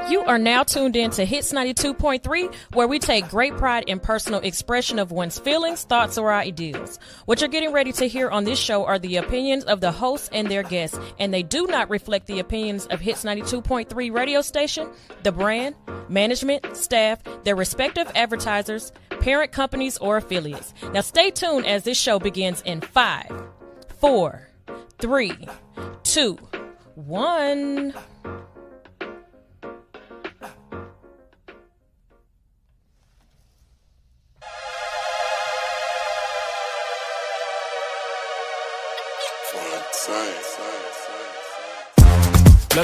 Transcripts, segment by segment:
You are now tuned in to Hits 92.3, where we take great pride in personal expression of one's feelings, thoughts, or ideals. What you're getting ready to hear on this show are the opinions of the hosts and their guests, and they do not reflect the opinions of Hits 92.3 radio station, the brand, management, staff, their respective advertisers, parent companies, or affiliates. Now stay tuned as this show begins in 5, 4, 3, 2, 1.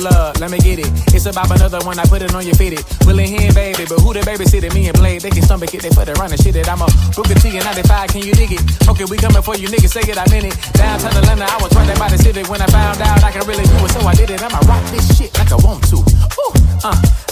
Look, let me get it. It's about another one, I put it on your fitted. Willing hand, baby, but who the babysitting? Me and Blade, they can stomach it, they put it around and shit it. I'm a Booker T and 95, can you dig it? Okay, we coming for you niggas, say it, I meant it. Downtown Atlanta, I was right there by the city. When I found out I can really do it, so I did it. I'ma rock this shit like I want to. Ooh,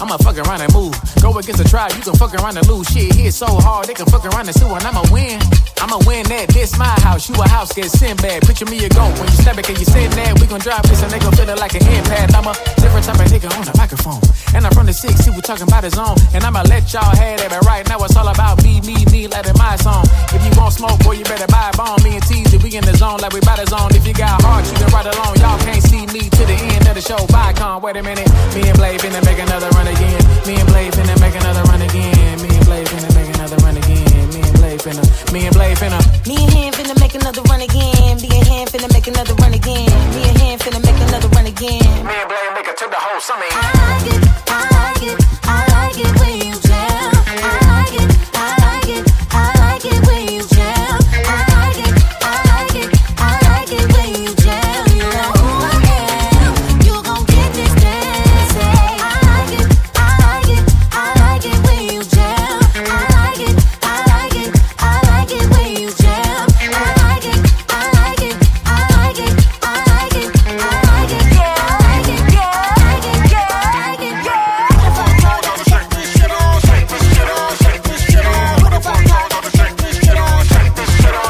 I'ma fuck around and move. Go against the tribe, you can fuck around and lose. Shit hit so hard, they can fuck around and sue, and I'ma win. I'ma win that, this my house, you a house, get Sinbad. Picture me a goat, when you step it, can you send that? We gon' drop this and they gon' feel it like an impact. I'm a different type of nigga on the microphone. And I'm from the 6, see we talking about his own. And I'ma let y'all have it, but right now it's all about me, like in my song. If you want smoke, boy, you better buy a bomb. Me and Teasy, we in the zone like we by the zone. If you got heart, you can ride along. Y'all can't see me to the end of the show. Bicon, wait a minute. Me and Blade finna make another run again. Me and Blade finna make another run again. Me and Blade finna make another run again. Me and Blade finna. Me and Blade finna. Me and him finna make another run again. Me and him finna make another run again. Me and him finna make another run again. Me and Blade make it to the whole summer. I like it, I like it, I like it when you jam. I like it, I like it, I like it when you jam. I like it, I like it, I like it when you jam. You know who I am. You gon' get this dance. I like it, I like it, I like it when you jam. I like it, I like it, I like it when you jam. I like it, I like it, I like it, I like it, I like it, yeah, I like it, yeah, I like it, yeah, I like it, yeah. What if I told you to shake this shit on, shake this shit on, shake this shit on? What if I told you to shake this shit on, shake this shit on?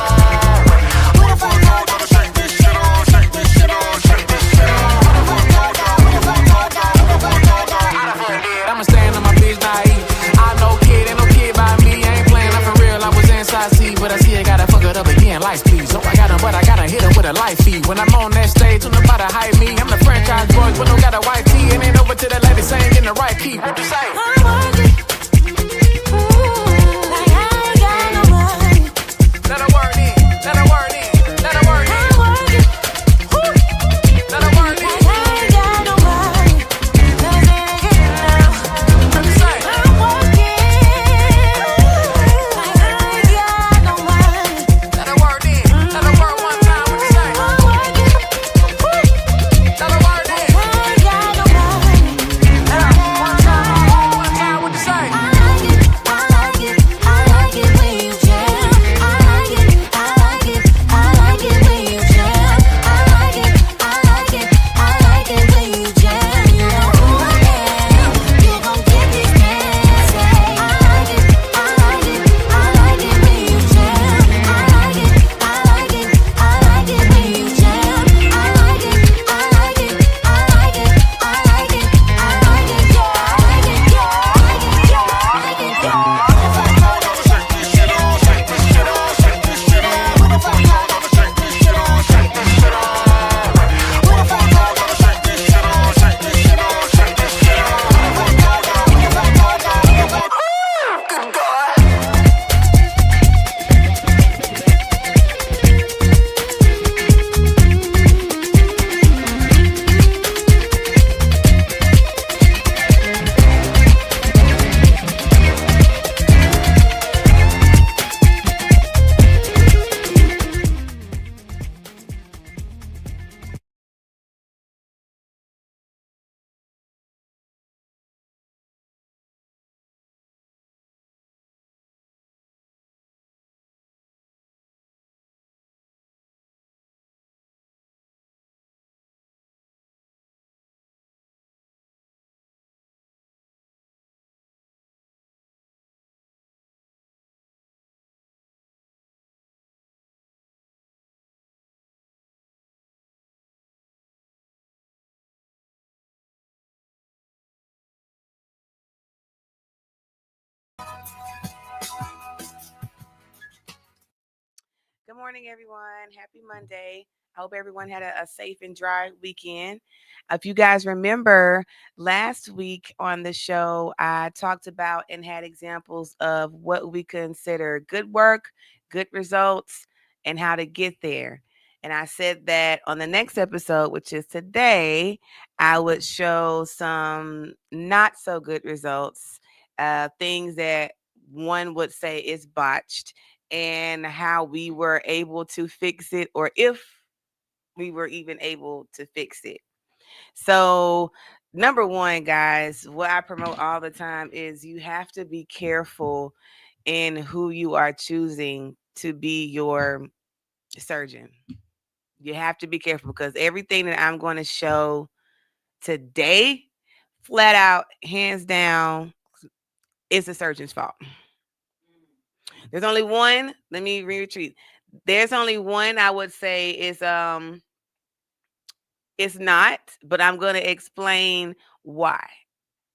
What if I told you to shake this shit on, shake this shit on, shake this shit on? What if I told you? What if I told you? What if I told you? I'ma stand on my bitch naive. I know kid, ain't no kid by me. I ain't playing, I'm for real. I was inside C, but I see I gotta fuck it up again. Lights, please. So I got him, but I gotta hit him with a light feed. When I'm on that stage, don't nobody hype me. I'm the franchise boys, but don't got a white tee. And ain't over to the lady saying in the right key. What you say? I'm working. Ooh, like I ain't got no money. Let her word in, let her word in, let her word in, I'm working. let her word in. Like I ain't got no money. Let me say it again now. What you say? I'm working. Like I ain't got no money. Let her word in, let her word one time. What you say? I'm working. Let her word in. I ain't got no money. One time. morning, everyone. Happy Monday. I hope everyone had a safe and dry weekend. If you guys remember last week on the show, I talked about and had examples of what we consider good work, good results, and how to get there. And I said that on the next episode, which is today, I would show some not so good results, things that one would say is botched, and how we were able to fix it, or if we were even able to fix it. So, number one, guys, what I promote all the time is you have to be careful in who you are choosing to be your surgeon. You have to be careful because everything that I'm going to show today, flat out, hands down, is the surgeon's fault. There's only one. Let me retreat. There's only one I would say is it's not, but I'm going to explain why.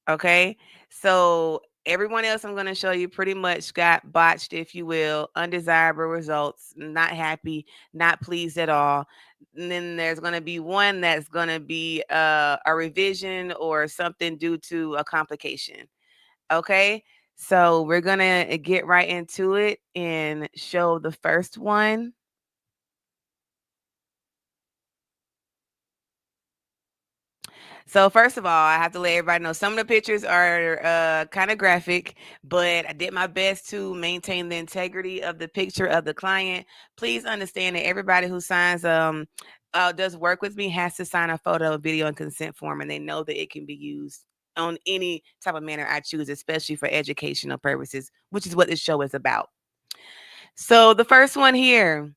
Okay? So everyone else I'm going to show you pretty much got botched, if you will, undesirable results, not happy, not pleased at all. And then there's going to be one that's going to be a revision or something due to a complication. Okay? So we're going to get right into it and show the first one. So first of all, I have to let everybody know some of the pictures are kind of graphic, but I did my best to maintain the integrity of the picture of the client. Please understand that everybody who signs does work with me has to sign a photo, video, and consent form, and they know that it can be used on any type of manner I choose, especially for educational purposes, which is what this show is about. So the first one here.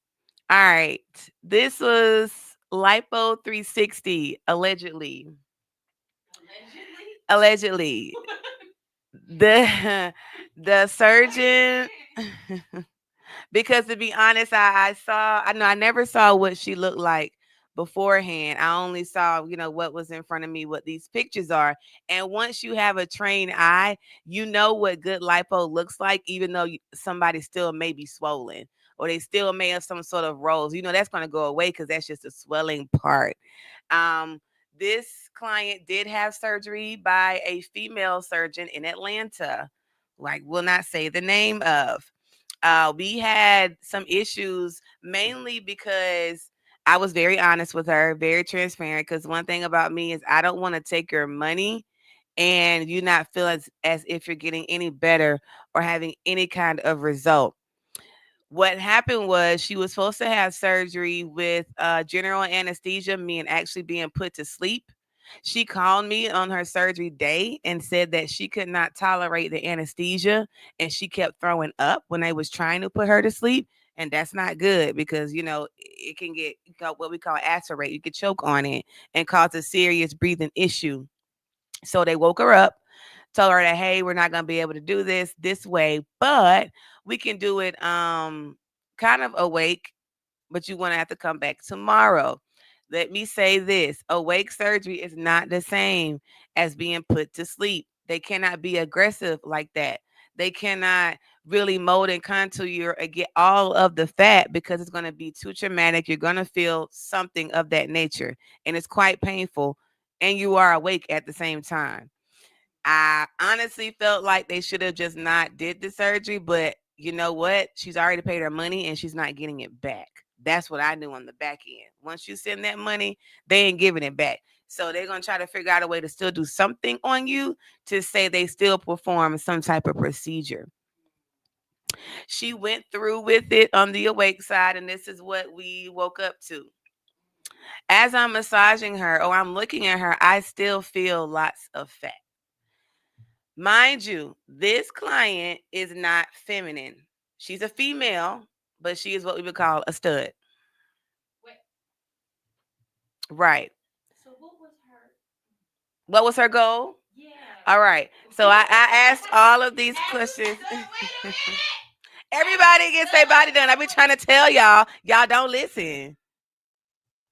All right, this was Lipo 360 allegedly. Allegedly. The the surgeon because to be honest, I know I never saw what she looked like beforehand. I only saw, what was in front of me, what these pictures are. And once you have a trained eye, you know what good lipo looks like, even though somebody still may be swollen or they still may have some sort of rolls. That's going to go away because that's just a swelling part. Um, this client did have surgery by a female surgeon in Atlanta. Like, will not say the name of. We had some issues mainly because I was very honest with her, very transparent. Because one thing about me is I don't want to take your money and you not feel as if you're getting any better or having any kind of result. What happened was she was supposed to have surgery with general anesthesia, meaning actually being put to sleep. She called me on her surgery day and said that she could not tolerate the anesthesia and she kept throwing up when they was trying to put her to sleep. And that's not good because, it can get what we call aspirate. You could choke on it and cause a serious breathing issue. So they woke her up, told her that, hey, we're not going to be able to do this way, but we can do it kind of awake, but you want to have to come back tomorrow. Let me say this: awake surgery is not the same as being put to sleep. They cannot be aggressive like that. They cannot really mold and contour your get all of the fat because it's going to be too traumatic. You're going to feel something of that nature, and it's quite painful. And you are awake at the same time. I honestly felt like they should have just not did the surgery, but you know what? She's already paid her money and she's not getting it back. That's what I knew on the back end. Once you send that money, they ain't giving it back. So they're going to try to figure out a way to still do something on you to say they still perform some type of procedure. She went through with it on the awake side, and this is what we woke up to. As I'm massaging her or I'm looking at her, I still feel lots of fat. Mind you, this client is not feminine. She's a female, but she is what we would call a stud. Right. So what was her? What was her goal? Yeah. All right. So I asked all of these questions. Everybody gets their body done. I've been trying to tell y'all. Y'all don't listen.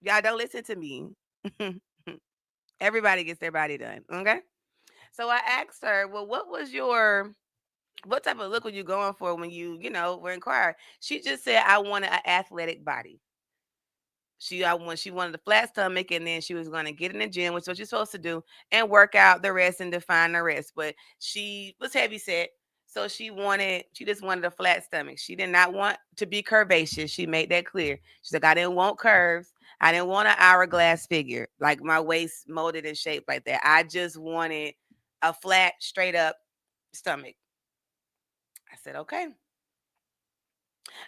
Y'all don't listen to me. Everybody gets their body done. Okay. So I asked her, well, what was your What type of look were you going for when were inquired? She just said, I wanted an athletic body. When she wanted a flat stomach, and then she was going to get in the gym, which is what you're supposed to do, and work out the rest and define the rest. But she was heavy set, so she just wanted a flat stomach. She did not want to be curvaceous. She made that clear. She's like, I didn't want curves. I didn't want an hourglass figure, like my waist molded and shaped like that. I just wanted a flat, straight up stomach. I said, okay.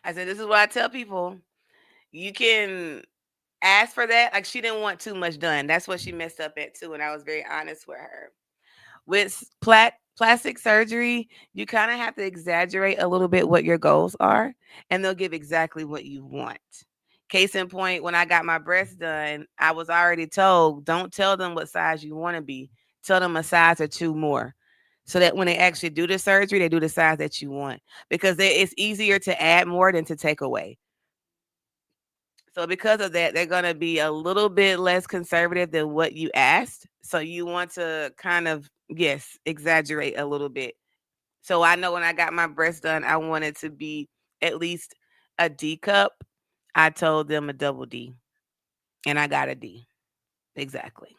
I said, this is what I tell people. You can ask for that. Like, she didn't want too much done. That's what she messed up at too. And I was very honest with her. With plastic surgery, you kind of have to exaggerate a little bit what your goals are, and they'll give exactly what you want. Case in point, when I got my breasts done, I was already told, don't tell them what size you want to be. Tell them a size or two more. So that when they actually do the surgery, they do the size that you want. Because it's easier to add more than to take away. So because of that, they're going to be a little bit less conservative than what you asked. So you want to kind of, yes, exaggerate a little bit. So I know when I got my breast done, I wanted to be at least a D cup. I told them a double D, and I got a D. Exactly.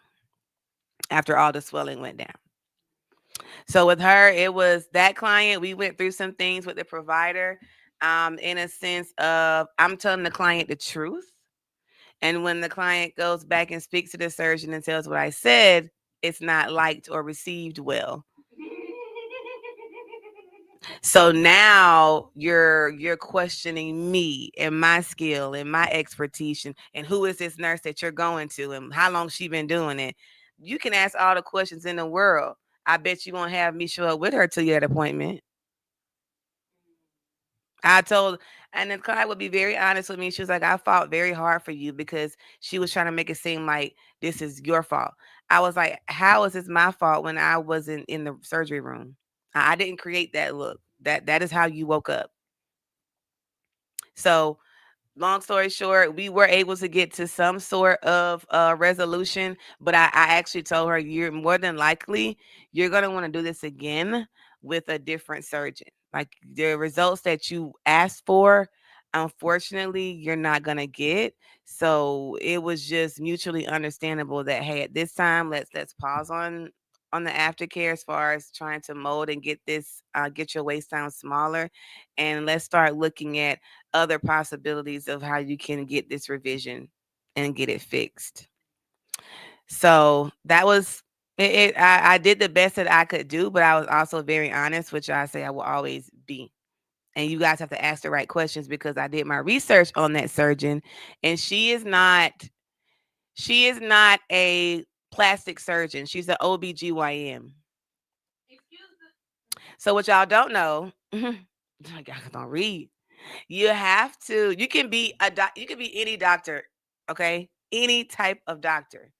After all the swelling went down. So with her, it was that client. We went through some things with the provider, in a sense of I'm telling the client the truth. And when the client goes back and speaks to the surgeon and tells what I said, it's not liked or received well. So now you're questioning me and my skill and my expertise, and who is this nurse that you're going to and how long she been doing it. You can ask all the questions in the world. I bet you won't have me show up with her to your appointment. I told, and the client would be very honest with me. She was like, I fought very hard for you because she was trying to make it seem like this is your fault. I was like, how is this my fault when I wasn't in the surgery room? I didn't create that look. That is how you woke up. So long story short, we were able to get to some sort of resolution, but I actually told her, you're more than likely you're going to want to do this again with a different surgeon. Like, the results that you asked for, unfortunately, you're not going to get. So it was just mutually understandable that, hey, at this time, let's pause on the aftercare as far as trying to mold and get your waist down smaller, and let's start looking at other possibilities of how you can get this revision and get it fixed. So that was it. I did the best that I could do, but I was also very honest, which I say I will always be. And you guys have to ask the right questions because I did my research on that surgeon, and she is not a plastic surgeon. She's an OBGYN. So what y'all don't know, y'all don't read. You can be you can be any doctor, okay? Any type of doctor.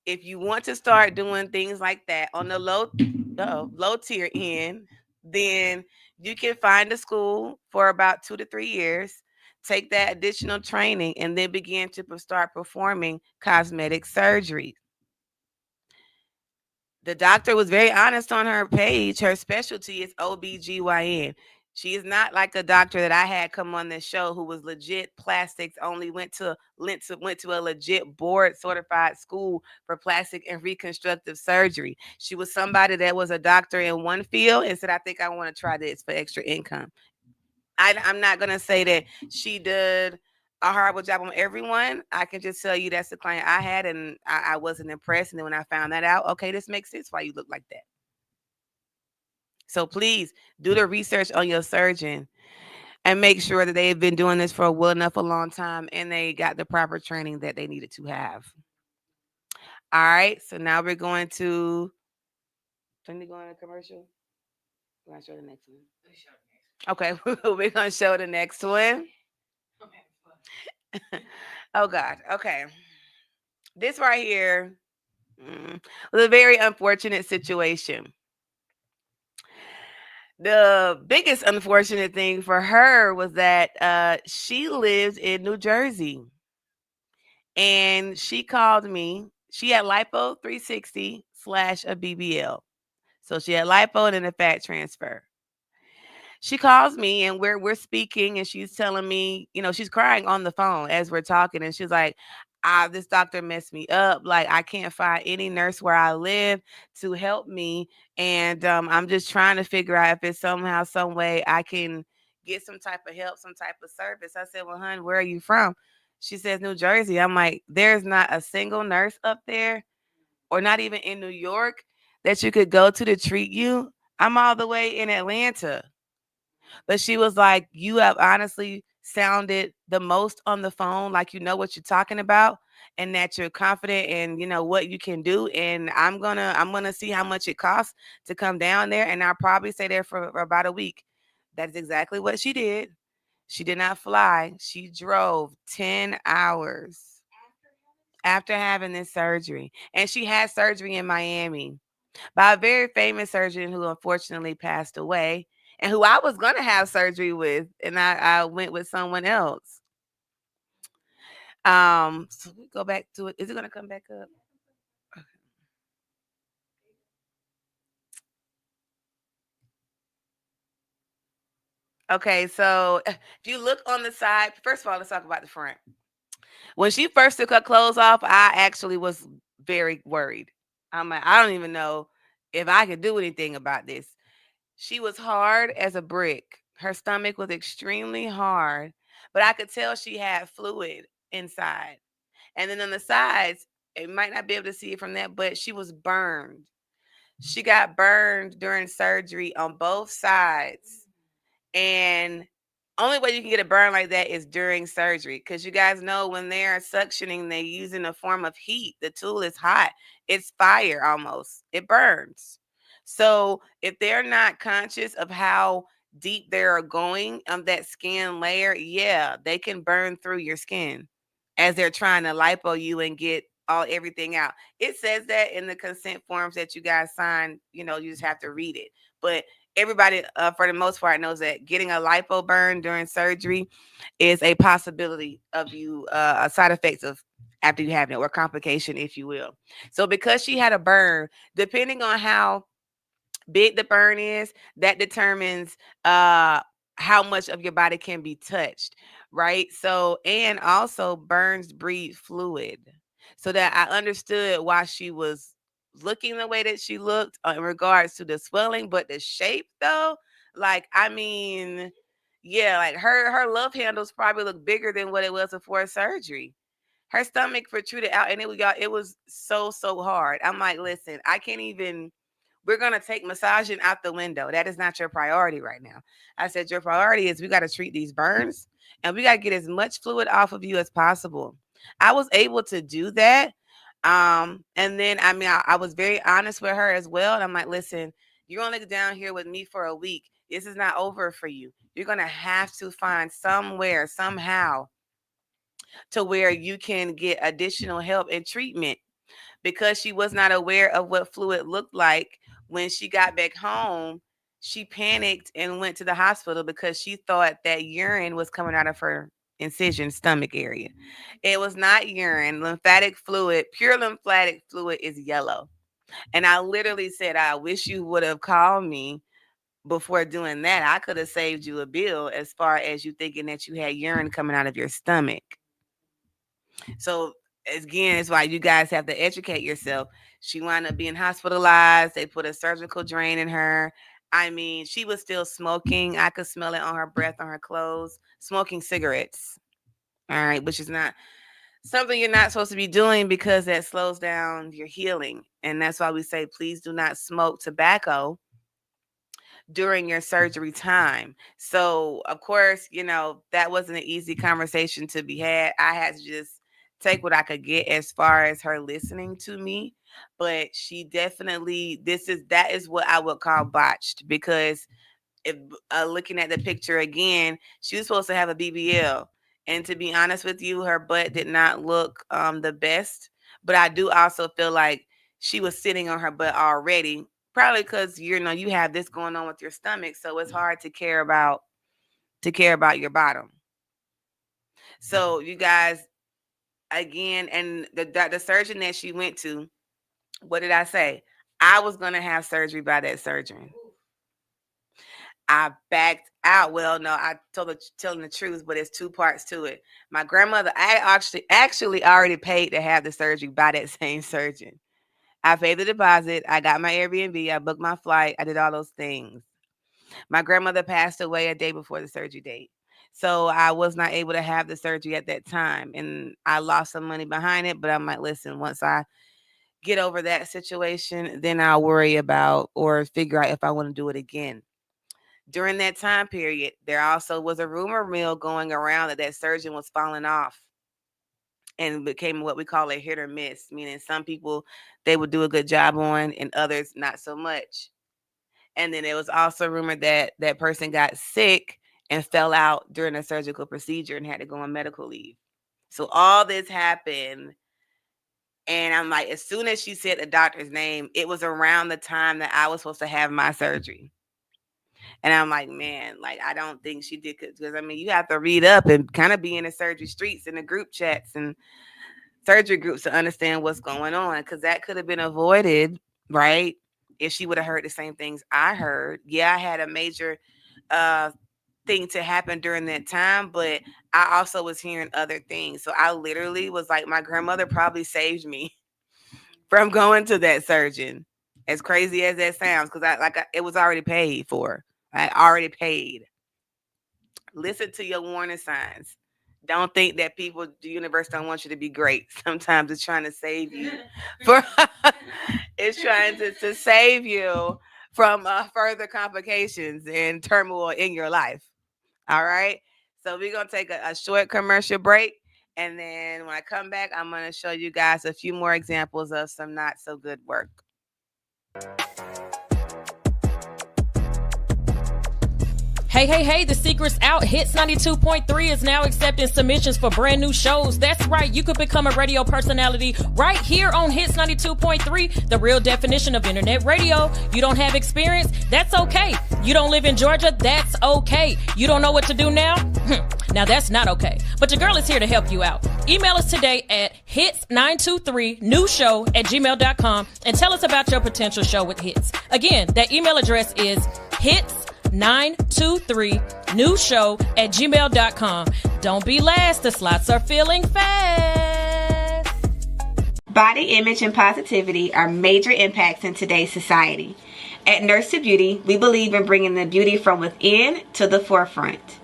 If you want to start doing things like that on the low tier end, then you can find a school for about 2 to 3 years, take that additional training, and then begin to start performing cosmetic surgery. The doctor was very honest on her page. Her specialty is OBGYN. She is not like a doctor that I had come on this show who was legit plastics only, went to a legit board certified school for plastic and reconstructive surgery. She was somebody that was a doctor in one field and said, I think I want to try this for extra income. I'm not going to say that she did a horrible job on everyone. I can just tell you that's the client I had, and I wasn't impressed. And then when I found that out, okay, this makes sense why you look like that. So please do the research on your surgeon and make sure that they've been doing this for a well enough a long time and they got the proper training that they needed to have. All right, so now we're going to. Can we go on a commercial? We're going to show the next one. Okay, we're going to show the next one. Oh God. Okay. This right here was a very unfortunate situation. The biggest unfortunate thing for her was that she lived in New Jersey, and she called me. She had lipo 360 / a BBL. So she had lipo and then a fat transfer. She calls me and we're speaking and she's telling me, she's crying on the phone as we're talking and she's like, this doctor messed me up. Like I can't find any nurse where I live to help me. And I'm just trying to figure out if it's somehow, some way I can get some type of help, some type of service. I said, well, hun, where are you from? She says, New Jersey. I'm like, there's not a single nurse up there or not even in New York that you could go to treat you. I'm all the way in Atlanta. But she was like, "You have honestly sounded the most on the phone, like you know what you're talking about, and that you're confident in, what you can do. And I'm gonna see how much it costs to come down there, and I'll probably stay there for about a week." That's exactly what she did. She did not fly. She drove 10 hours after having this surgery. And she had surgery in Miami by a very famous surgeon who unfortunately passed away and who I was going to have surgery with. And I went with someone else. So we go back to it. Is it going to come back up? Okay, so if you look on the side, first of all, let's talk about the front. When she first took her clothes off, I actually was very worried. I'm like, I don't even know if I could do anything about this. She was hard as a brick. Her stomach was extremely hard, but I could tell she had fluid inside. And then on the sides, it might not be able to see it from that, but she was burned. She got burned during surgery on both sides. And only way you can get a burn like that is during surgery. Because you guys know when they're suctioning, they're using a form of heat. The tool is hot. It's fire almost. It burns. So if they're not conscious of how deep they're going on that skin layer, yeah, they can burn through your skin as they're trying to lipo you and get everything out. It says that in the consent forms that you guys sign, you just have to read it. But everybody, for the most part, knows that getting a lipo burn during surgery is a possibility of you, a side effects of after you have it, or complication, if you will. So because she had a burn, depending on how big the burn is, that determines how much of your body can be touched, right? So, and also burns breed fluid. So that I understood why she was looking the way that she looked in regards to the swelling, but the shape though, like I mean, yeah, like her love handles probably look bigger than what it was before surgery. Her stomach protruded out and it was so hard. I'm like, listen, I can't even, we're going to take massaging out the window. That is not your priority right now. I said, your priority is we got to treat these burns and we got to get as much fluid off of you as possible. I was able to do that. And then, I mean, I was very honest with her as well. And I'm like, listen, you're only down here with me for a week. This is not over for you. You're going to have to find somewhere, somehow, to where you can get additional help and treatment because she was not aware of what fluid looked like when she got back home. She panicked and went to the hospital because she thought that urine was coming out of her incision stomach area. It was not urine. Lymphatic fluid, pure lymphatic fluid is yellow. And I literally said, I wish you would have called me before doing that. I could have saved you a bill as far as you thinking that you had urine coming out of your stomach. So again, it's why you guys have to educate yourself. She wound up being hospitalized. They put a surgical drain in her. I mean, she was still smoking. I could smell it on her breath, on her clothes, smoking cigarettes. All right, which is not something you're not supposed to be doing because that slows down your healing. And that's why we say, please do not smoke tobacco during your surgery time. So, of course, that wasn't an easy conversation to be had. I had to just take what I could get as far as her listening to me. But she definitely, that is what I would call botched because if looking at the picture again, she was supposed to have a BBL. And to be honest with you, her butt did not look the best. But I do also feel like she was sitting on her butt already, probably because you have this going on with your stomach, so it's hard to care about your bottom. So you guys, again, and the surgeon that she went to, what did I say? I was gonna have surgery by that surgeon. I backed out. Well, no, I told the telling the truth, but it's two parts to it. My grandmother, I actually already paid to have the surgery by that same surgeon. I paid the deposit. I got my Airbnb. I booked my flight. I did all those things. My grandmother passed away a day before the surgery date. So I was not able to have the surgery at that time. And I lost some money behind it. But I'm like, listen, once I get over that situation, then I'll worry about or figure out if I want to do it again. During that time period, there also was a rumor mill going around that that surgeon was falling off and became what we call a hit or miss, meaning some people they would do a good job on and others not so much. And then it was also rumored that that person got sick and fell out during a surgical procedure and had to go on medical leave. So all this happened. And I'm like, as soon as she said the doctor's name, it was around the time that I was supposed to have my surgery. And I'm like, man, like, I don't think she did because I mean, you have to read up and kind of be in the surgery streets and the group chats and surgery groups to understand what's going on because that could have been avoided, right? If she would have heard the same things I heard. Yeah, I had a major uh thing to happen during that time, but I also was hearing other things. So I literally was like, my grandmother probably saved me from going to that surgeon. As crazy as that sounds, because it was already paid for. I already paid. Listen to your warning signs. Don't think that people, the universe, don't want you to be great. Sometimes it's trying to save you. For it's trying to save you from further complications and turmoil in your life. All right. So we're gonna take a short commercial break, and then when I come back, I'm gonna show you guys a few more examples of some not so good work. Hey, hey, hey, the secret's out. Hits 92.3 is now accepting submissions for brand new shows. That's right, you could become a radio personality right here on Hits 92.3, the real definition of internet radio. You don't have experience? That's okay. You don't live in Georgia? That's okay. You don't know what to do now? Now that's not okay. But your girl is here to help you out. Email us today at hits923newshow@gmail.com and tell us about your potential show with Hits. Again, that email address is hits923newshow@gmail.com. Don't be last. The slots are filling fast. Body image and positivity are major impacts in today's society. At Nurse2 Beauty, we believe in bringing the beauty from within to the forefront.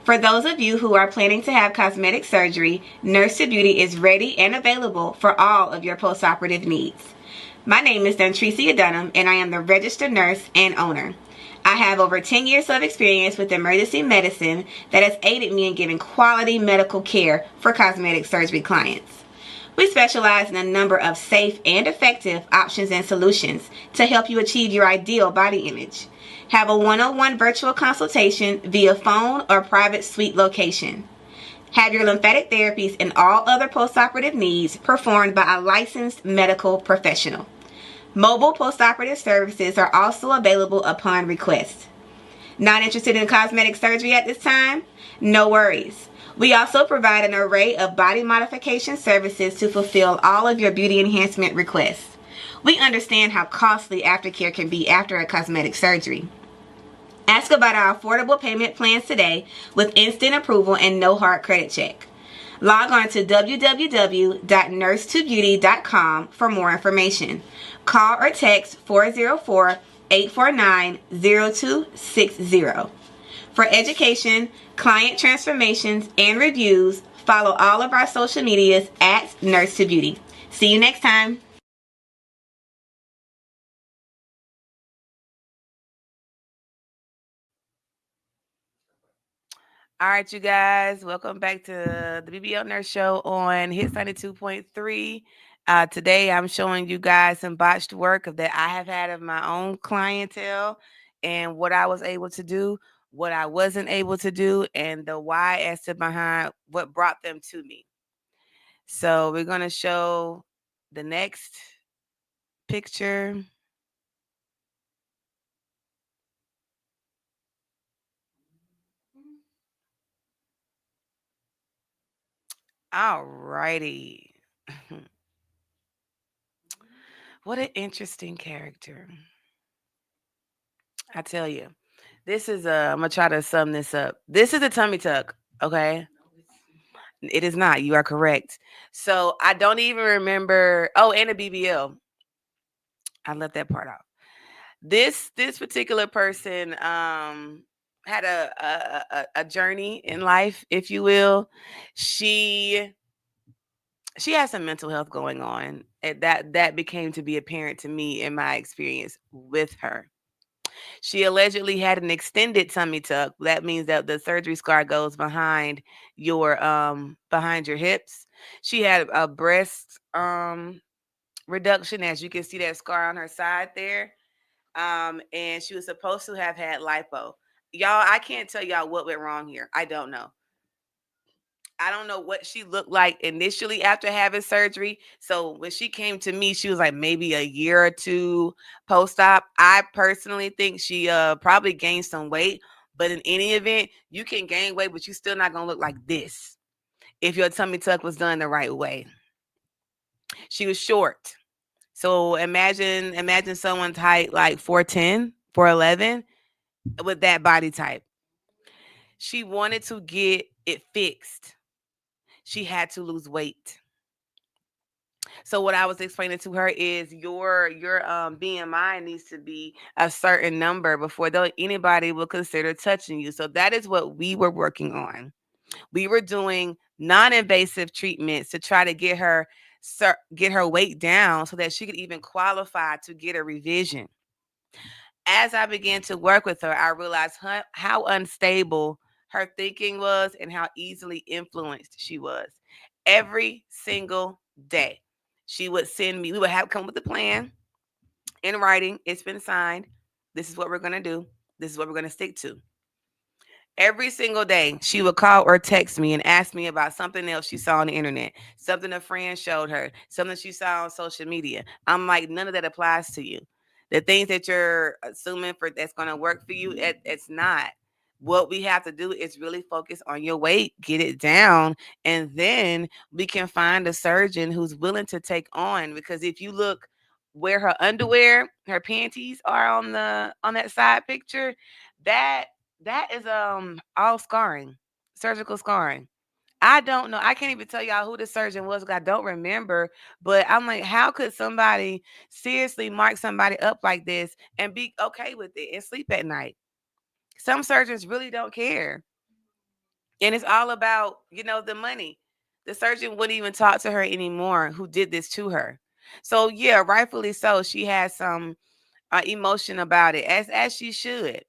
For those of you who are planning to have cosmetic surgery, Nurse2 Beauty is ready and available for all of your postoperative needs. My name is Dontricia Dunham, and I am the registered nurse and owner. I have over 10 years of experience with emergency medicine that has aided me in giving quality medical care for cosmetic surgery clients. We specialize in a number of safe and effective options and solutions to help you achieve your ideal body image. Have a one-on-one virtual consultation via phone or private suite location. Have your lymphatic therapies and all other postoperative needs performed by a licensed medical professional. Mobile postoperative services are also available upon request. Not interested in cosmetic surgery at this time? No worries. We also provide an array of body modification services to fulfill all of your beauty enhancement requests. We understand how costly aftercare can be after a cosmetic surgery. Ask about our affordable payment plans today with instant approval and no hard credit check. Log on to www.nurse2beauty.com for more information. Call or text 404-849-0260. For education, client transformations, and reviews, follow all of our social medias at Nurse2 Beauty. See you next time. All right, you guys, welcome back to the BBL Nurse Show on Hits 92.3. Today, I'm showing you guys some botched work that I have had of my own clientele and what I was able to do, what I wasn't able to do, and the why as to behind what brought them to me. So we're going to show the next picture. All righty. What an interesting character. I tell you. This is I'm gonna try to sum this up. This is a tummy tuck, okay? It is not. You are correct. So I don't even remember. Oh, and a BBL. I left that part out. This particular person had a journey in life, if you will. She she has some mental health going on. And that became to be apparent to me in my experience with her. She allegedly had an extended tummy tuck. That means that the surgery scar goes behind your hips. She had a breast reduction, as you can see that scar on her side there. And she was supposed to have had lipo. Y'all, I can't tell y'all what went wrong here. I don't know. I don't know what she looked like initially after having surgery. So when she came to me, she was like maybe a year or two post-op. I personally think she probably gained some weight, but in any event, you can gain weight, but you're still not gonna look like this if your tummy tuck was done the right way. She was short. So imagine someone's height like 4'10", 4'11", with that body type. She wanted to get it fixed. She had to lose weight. So what I was explaining to her is your BMI needs to be a certain number before anybody will consider touching you. So that is what we were working on. We were doing non-invasive treatments to try to get her weight down so that she could even qualify to get a revision. As I began to work with her, I realized how unstable her thinking was and how easily influenced she was. Every single day, she would send me, we would have come with a plan in writing. It's been signed. This is what we're going to do. This is what we're going to stick to. Every single day, she would call or text me and ask me about something else she saw on the internet, something a friend showed her, something she saw on social media. I'm like, none of that applies to you. The things that you're assuming for that's going to work for you, it's not. What we have to do is really focus on your weight, get it down, and then we can find a surgeon who's willing to take on. Because if you look where her underwear, her panties are on that side picture, that that is all scarring, surgical scarring. I don't know. I can't even tell y'all who the surgeon was. 'Cause I don't remember. But I'm like, how could somebody seriously mark somebody up like this and be okay with it and sleep at night? Some surgeons really don't care, and it's all about the money. The surgeon wouldn't even talk to her anymore. Who did this to her? So yeah, rightfully so. She has some emotion about it, as she should.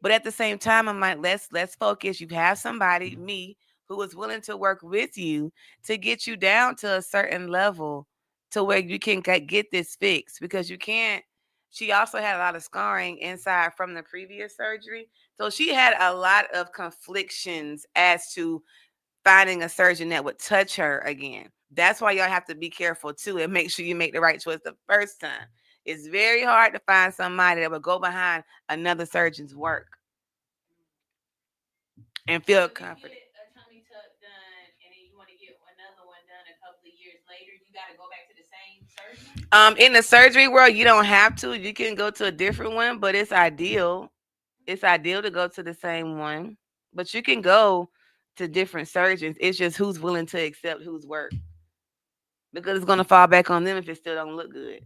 But at the same time, I'm like, let's focus. You have somebody, me, who is willing to work with you to get you down to a certain level to where you can get this fixed because you can't. She also had a lot of scarring inside from the previous surgery. So she had a lot of conflictions as to finding a surgeon that would touch her again. That's why y'all have to be careful too and make sure you make the right choice the first time. It's very hard to find somebody that would go behind another surgeon's work and feel confident. A tummy tuck done and then you want to get another one done a couple of years later, you got to go back to the same surgeon? In the surgery world, you don't have to. You can go to a different one, but it's ideal. It's ideal to go to the same one, but you can go to different surgeons. It's just who's willing to accept whose work because it's going to fall back on them if it still don't look good.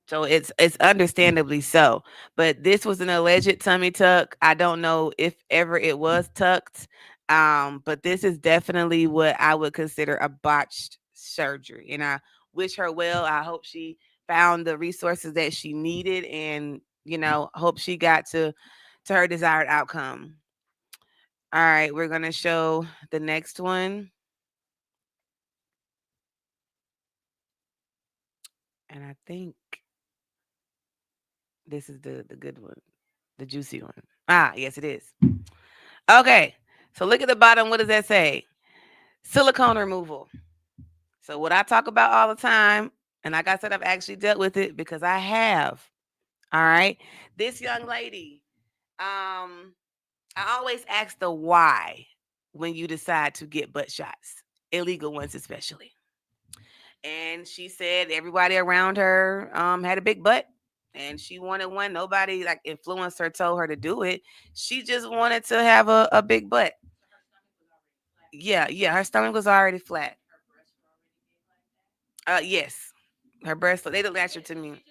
So it's understandably so. But this was an alleged tummy tuck. I don't know if ever it was tucked. But this is definitely what I would consider a botched surgery. And I wish her well. I hope she found the resources that she needed and, hope she got to her desired outcome. All right, we're gonna show the next one. And I think this is the good one, the juicy one. Ah, yes, it is. Okay. So look at the bottom. What does that say? Silicone removal. So what I talk about all the time, and like I said, I've actually dealt with it because I have. All right. This young lady, I always ask the why when you decide to get butt shots, illegal ones especially. And she said everybody around her had a big butt, and she wanted one. Nobody like influenced her, told her to do it. She just wanted to have a big butt. Yeah, yeah, her stomach was already flat. Yes, her breasts they look natural to me.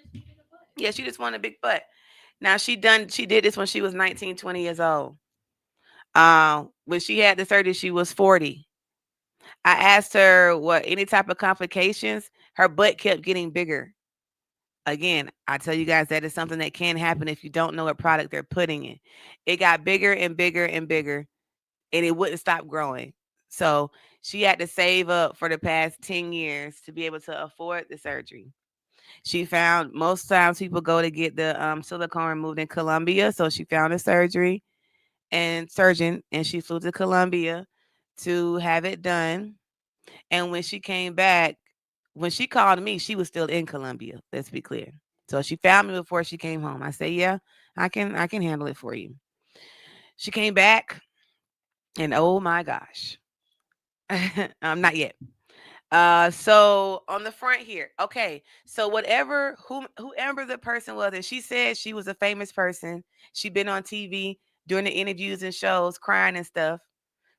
Yeah, she just wanted a big butt. Now she did this when she was 19, 20 years old. When she had the surgery, she was 40. I asked her what any type of complications. Her butt kept getting bigger. Again, I tell you guys that is something that can happen if you don't know what product they're putting in. It got bigger and bigger and bigger, and it wouldn't stop growing. So she had to save up for the past 10 years to be able to afford the surgery. She found most times people go to get the silicone removed in Colombia. So she found a surgeon, and she flew to Colombia to have it done. And when she came back, when she called me, she was still in Colombia. Let's be clear. So she found me before she came home. I said, "Yeah, I can handle it for you." She came back, and oh my gosh, not yet. So on the front here, okay. So whoever the person was, and she said she was a famous person. She'd been on TV during the interviews and shows, crying and stuff.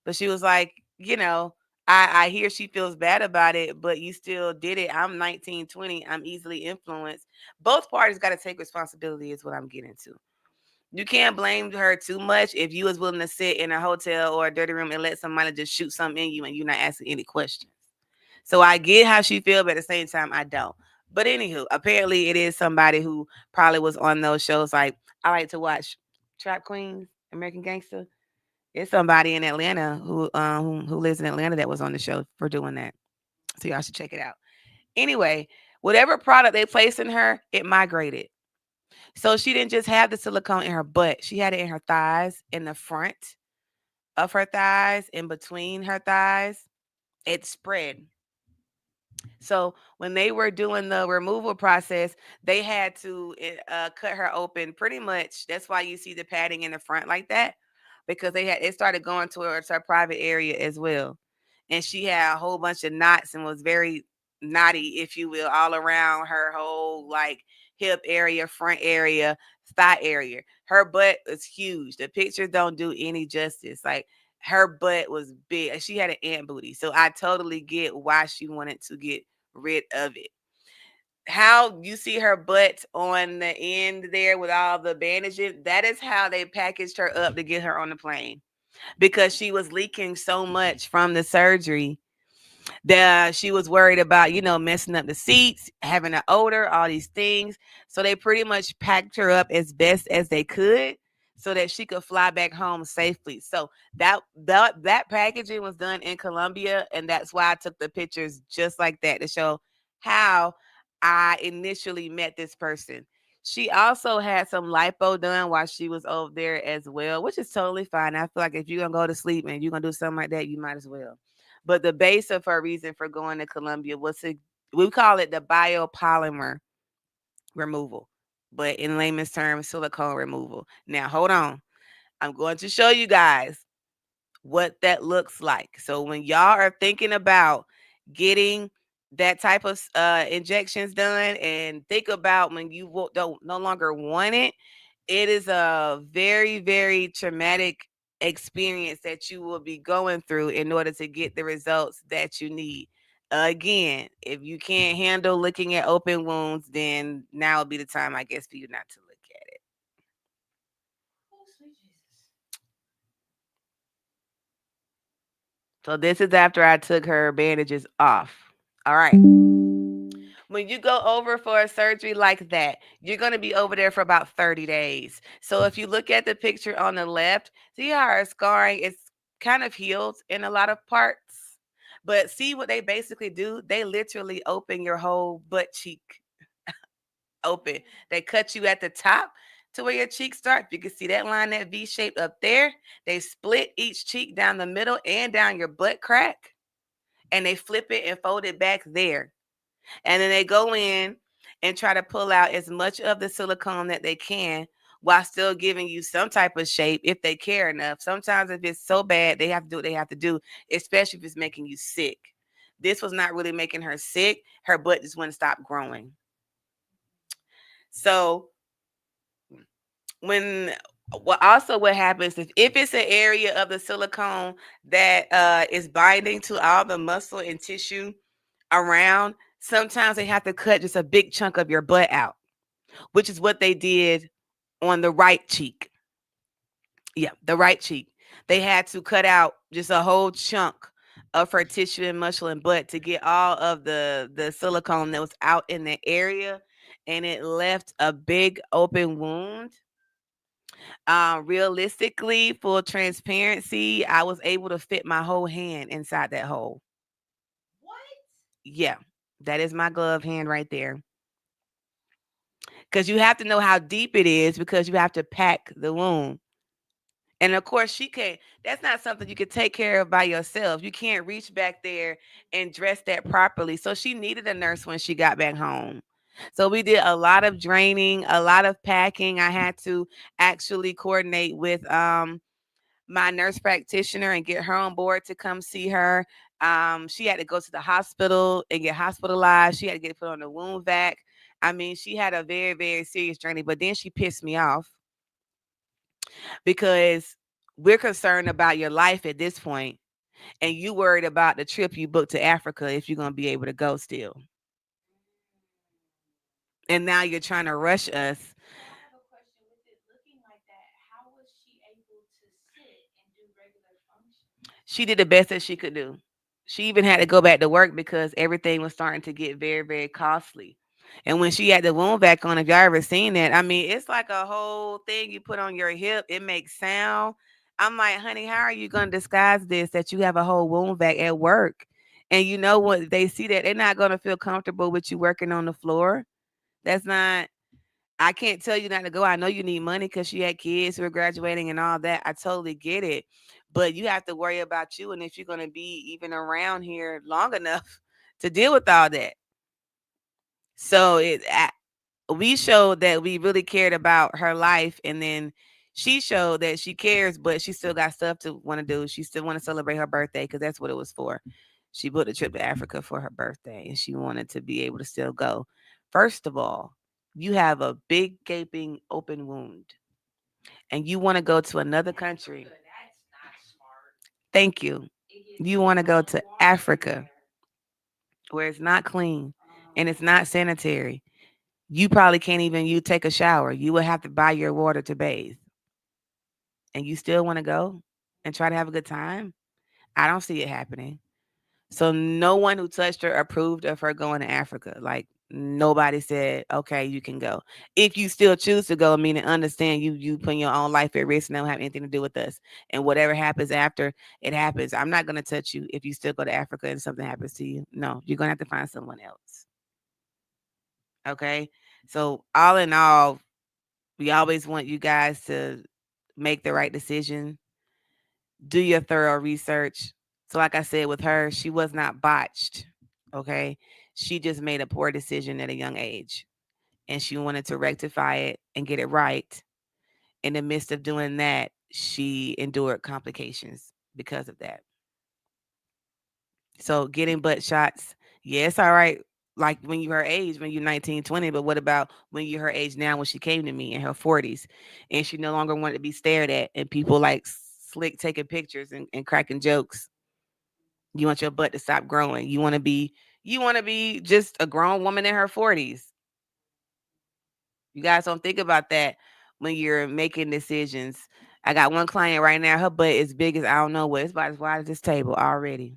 But she was like, I hear she feels bad about it, but you still did it. I'm 19, 20. I'm easily influenced. Both parties got to take responsibility, is what I'm getting to. You can't blame her too much if you was willing to sit in a hotel or a dirty room and let somebody just shoot something in you and you're not asking any questions. So I get how she feels, but at the same time, I don't. But anywho, apparently it is somebody who probably was on those shows. Like I like to watch Trap Queens, American Gangster. It's somebody in Atlanta who lives in Atlanta that was on the show for doing that. So y'all should check it out. Anyway, whatever product they placed in her, it migrated. So she didn't just have the silicone in her butt. She had it in her thighs, in the front of her thighs, in between her thighs. It spread. So when they were doing the removal process, they had to cut her open pretty much. That's why you see the padding in the front like that, because it started going towards her private area as well. And she had a whole bunch of knots and was very knotty, if you will, all around her whole like hip area, front area, thigh area. Her butt is huge. The pictures don't do any justice. Like her butt was big. She had an ant booty. So I totally get why she wanted to get rid of it. How you see her butt on the end there with all the bandages, that is how they packaged her up to get her on the plane, because she was leaking so much from the surgery that she was worried about, messing up the seats, having an odor, all these things. So they pretty much packed her up as best as they could so that she could fly back home safely. So that packaging was done in Colombia, and that's why I took the pictures just like that to show how I initially met this person. She also had some lipo done while she was over there as well, which is totally fine. I feel like if you're gonna go to sleep and you're gonna do something like that, you might as well. But the base of her reason for going to Colombia was we call it the biopolymer removal, but in layman's terms, silicone removal. Now, hold on. I'm going to show you guys what that looks like. So when y'all are thinking about getting that type of injections done, and think about when you don't no longer want it, it is a very, very traumatic experience that you will be going through in order to get the results that you need. Again, if you can't handle looking at open wounds, then now will be the time, I guess, for you not to look at it. So this is after I took her bandages off. All right. When you go over for a surgery like that, you're going to be over there for about 30 days. So if you look at the picture on the left, see how her scarring is kind of healed in a lot of parts. But see what they basically do? They literally open your whole butt cheek open. They cut you at the top to where your cheeks start. You can see that line, that V shape up there. They split each cheek down the middle and down your butt crack. And they flip it and fold it back there. And then they go in and try to pull out as much of the silicone that they can while still giving you some type of shape if they care enough. Sometimes if it's so bad, they have to do what they have to do, especially if it's making you sick. This was not really making her sick. Her butt just wouldn't stop growing. So when what happens if it's an area of the silicone that is binding to all the muscle and tissue around, sometimes they have to cut just a big chunk of your butt out, which is what they did on the right cheek. Yeah, the right cheek. They had to cut out just a whole chunk of her tissue and muscle and butt to get all of the silicone that was out in the area, and it left a big open wound. Realistically, full transparency, I was able to fit my whole hand inside that hole. What? Yeah, that is my glove hand right there. Because you have to know how deep it is because you have to pack the wound. And of course, she can't. That's not something you could take care of by yourself. You can't reach back there and dress that properly. So she needed a nurse when she got back home. So we did a lot of draining, a lot of packing. I had to actually coordinate with my nurse practitioner and get her on board to come see her. She had to go to the hospital and get hospitalized. She had to get put on the wound vac. I mean, she had a very, very serious journey, but then she pissed me off because we're concerned about your life at this point, and you worried about the trip you booked to Africa if you're going to be able to go still. And now you're trying to rush us. I have a question. With it looking like that, how was she able to sit and do regular functions? She did the best that she could do. She even had to go back to work because everything was starting to get very, very costly. And when she had the wound back on, if y'all ever seen that, I mean, it's like a whole thing you put on your hip. It makes sound. I'm like, honey, how are you going to disguise this that you have a whole wound vac at work? And you know what? They see that they're not going to feel comfortable with you working on the floor. That's not, I can't tell you not to go. I know you need money because you had kids who are graduating and all that. I totally get it. But you have to worry about you and if you're going to be even around here long enough to deal with all that. So we showed that we really cared about her life, and then she showed that she cares, but she still got stuff to want to do. She still want to celebrate her birthday because that's what it was for. She booked a trip to Africa for her birthday, and she wanted to be able to still go. First of all, you have a big gaping open wound, and you want to go to another country. That's not smart. Thank you. You want to go to Africa where it's not clean and it's not sanitary. You probably can't even you take a shower. You will have to buy your water to bathe. And you still want to go and try to have a good time? I don't see it happening. So no one who touched her approved of her going to Africa. Like nobody said, okay, you can go. If you still choose to go, meaning understand you putting your own life at risk and don't have anything to do with us. And whatever happens after, it happens. I'm not gonna touch you if you still go to Africa and something happens to you. No, you're gonna have to find someone else. Okay. So all in all, we always want you guys to make the right decision. Do your thorough research. So, like I said, with her, she was not botched. Okay. She just made a poor decision at a young age and she wanted to rectify it and get it right. In the midst of doing that, she endured complications because of that. So, getting butt shots, yes, all right. Like when you her age, when you're 19, 20, but what about when you're her age now when she came to me in her 40s and she no longer wanted to be stared at and people like slick taking pictures and cracking jokes. You want your butt to stop growing. You want to be just a grown woman in her 40s. You guys don't think about that when you're making decisions. I got one client right now, her butt is big as I don't know what. It's about as wide as this table already.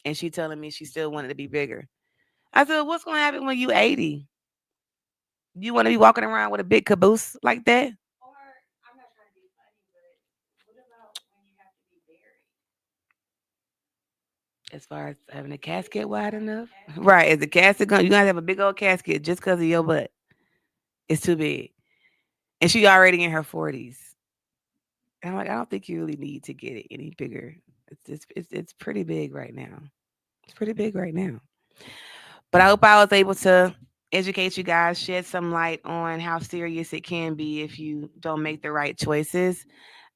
And she telling me she still wanted to be bigger. I said, what's gonna happen when you 80? You want to be walking around with a big caboose like that? Or I'm not trying to be funny, but what about when you have to be buried? As far as having a casket wide enough? Right. Is the casket going? You gotta have a big old casket just because of your butt. It's too big. And she already in her 40s. And I'm like, I don't think you really need to get it any bigger. It's pretty big right now. It's pretty big right now. But I hope I was able to educate you guys, shed some light on how serious it can be if you don't make the right choices.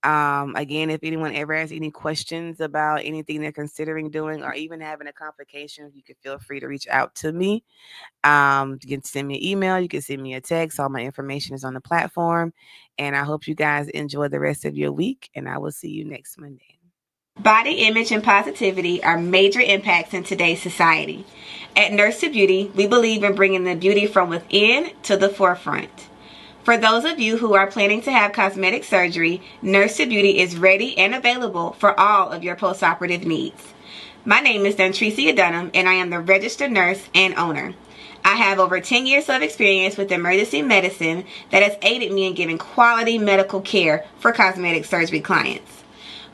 Again, if anyone ever has any questions about anything they're considering doing or even having a complication, you can feel free to reach out to me. You can send me an email, you can send me a text. All my information is on the platform. And I hope you guys enjoy the rest of your week, and I will see you next Monday. Body image and positivity are major impacts in today's society. At Nurse2 Beauty, we believe in bringing the beauty from within to the forefront. For those of you who are planning to have cosmetic surgery, Nurse2 Beauty is ready and available for all of your postoperative needs. My name is Duntricia Dunham, and I am the registered nurse and owner. I have over 10 years of experience with emergency medicine that has aided me in giving quality medical care for cosmetic surgery clients.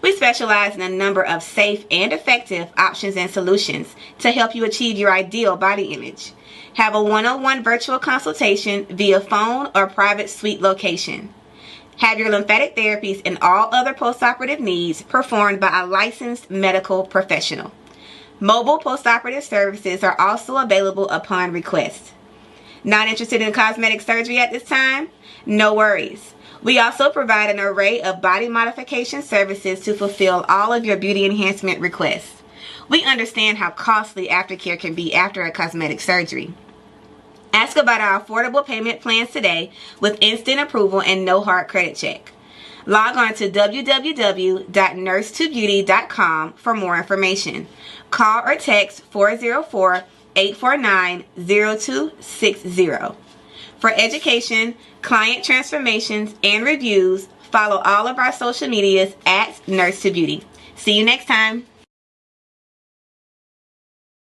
We specialize in a number of safe and effective options and solutions to help you achieve your ideal body image. Have a one-on-one virtual consultation via phone or private suite location. Have your lymphatic therapies and all other postoperative needs performed by a licensed medical professional. Mobile postoperative services are also available upon request. Not interested in cosmetic surgery at this time? No worries. We also provide an array of body modification services to fulfill all of your beauty enhancement requests. We understand how costly aftercare can be after a cosmetic surgery. Ask about our affordable payment plans today with instant approval and no hard credit check. Log on to www.nurse2beauty.com for more information. Call or text 404-849-0260. For education, client transformations, and reviews, follow all of our social medias at Nurse2 Beauty. See you next time.